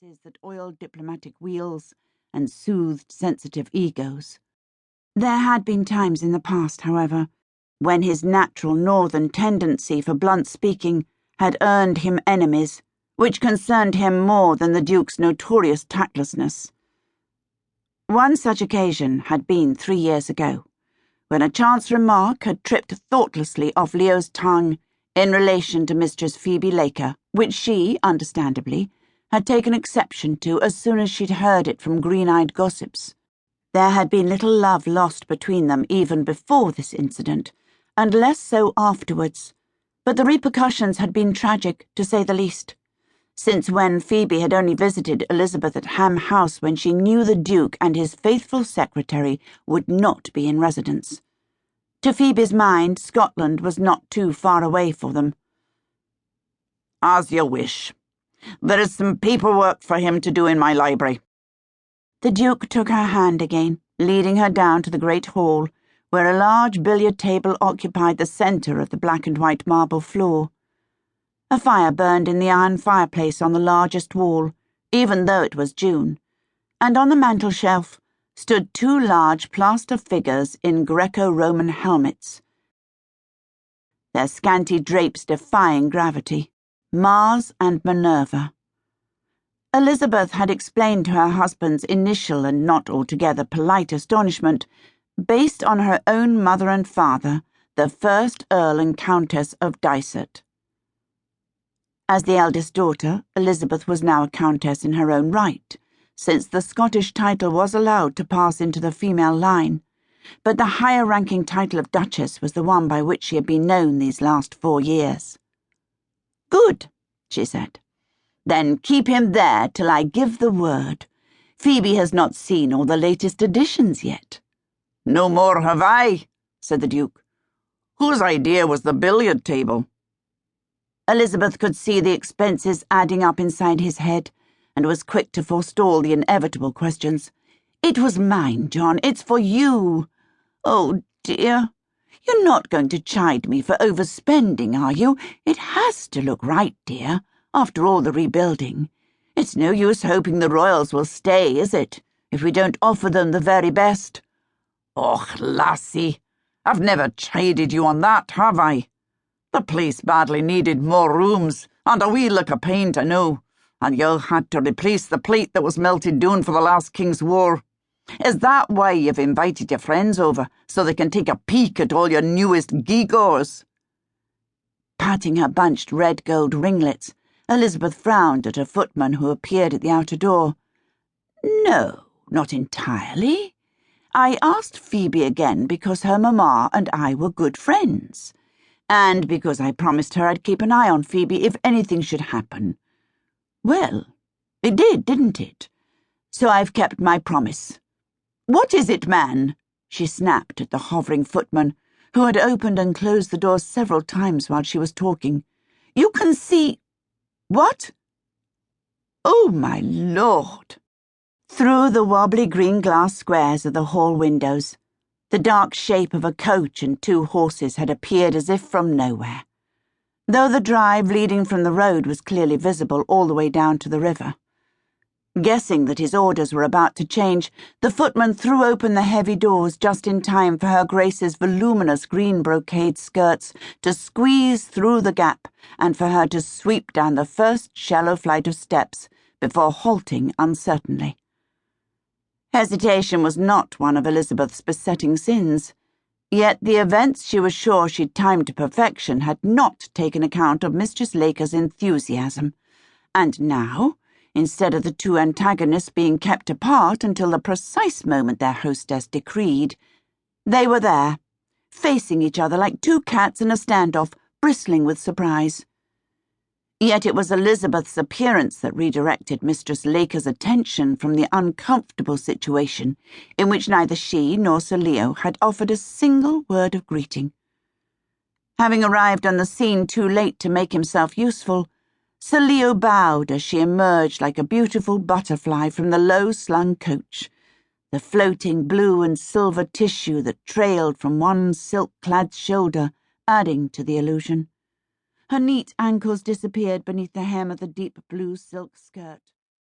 greases that oiled diplomatic wheels and soothed sensitive egos. There had been times in the past, however, when his natural northern tendency for blunt speaking had earned him enemies, which concerned him more than the Duke's notorious tactlessness. One such occasion had been 3 years ago, when a chance remark had tripped thoughtlessly off Leo's tongue in relation to Mistress Phoebe Laker, which she, understandably, had taken exception to as soon as she'd heard it from green-eyed gossips. There had been little love lost between them even before this incident, and less so afterwards, but the repercussions had been tragic, to say the least, since when Phoebe had only visited Elizabeth at Ham House when she knew the Duke and his faithful secretary would not be in residence. To Phoebe's mind, Scotland was not too far away for them. "As you wish. There is some paperwork for him to do in my library." The Duke took her hand again, leading her down to the great hall, where a large billiard table occupied the centre of the black and white marble floor. A fire burned in the iron fireplace on the largest wall, even though it was June, and on the mantel-shelf stood 2 large plaster figures in Greco-Roman helmets, their scanty drapes defying gravity, Mars and Minerva. Elizabeth had explained to her husband's initial and not altogether polite astonishment, based on her own mother and father, the first Earl and Countess of Dysart. As the eldest daughter, Elizabeth was now a countess in her own right, since the Scottish title was allowed to pass into the female line, but the higher-ranking title of Duchess was the one by which she had been known these last 4 years. "Good," she said. "Then keep him there till I give the word. Phoebe has not seen all the latest editions yet." "No more have I," said the Duke. "Whose idea was the billiard table?" Elizabeth could see the expenses adding up inside his head, and was quick to forestall the inevitable questions. "It was mine, John. It's for you. Oh, dear. You're not going to chide me for overspending, are you? It has to look right, dear, after all the rebuilding. It's no use hoping the royals will stay, is it, if we don't offer them the very best?" "Och, lassie, I've never chided you on that, have I? The place badly needed more rooms, and a wee lick of paint, I know, and you had to replace the plate that was melted down for the last King's War. Is that why you've invited your friends over, so they can take a peek at all your newest gewgaws?" Patting her bunched red-gold ringlets, Elizabeth frowned at a footman who appeared at the outer door. "No, not entirely. I asked Phoebe again because her mamma and I were good friends, and because I promised her I'd keep an eye on Phoebe if anything should happen. Well, it did, didn't it? So I've kept my promise. What is it, man?" she snapped at the hovering footman, who had opened and closed the door several times while she was talking. "You can see—" "What?" "Oh, my Lord!" Through the wobbly green glass squares of the hall windows, the dark shape of a coach and 2 horses had appeared as if from nowhere, though the drive leading from the road was clearly visible all the way down to the river. Guessing that his orders were about to change, the footman threw open the heavy doors just in time for her Grace's voluminous green brocade skirts to squeeze through the gap and for her to sweep down the first shallow flight of steps before halting uncertainly. Hesitation was not one of Elizabeth's besetting sins, yet the events she was sure she'd timed to perfection had not taken account of Mistress Laker's enthusiasm, and now, instead of the 2 antagonists being kept apart until the precise moment their hostess decreed, they were there, facing each other like 2 cats in a standoff, bristling with surprise. Yet it was Elizabeth's appearance that redirected Mistress Laker's attention from the uncomfortable situation in which neither she nor Sir Leo had offered a single word of greeting. Having arrived on the scene too late to make himself useful, Sir Leo bowed as she emerged like a beautiful butterfly from the low-slung coach, the floating blue and silver tissue that trailed from one silk-clad shoulder adding to the illusion. Her neat ankles disappeared beneath the hem of the deep blue silk skirt.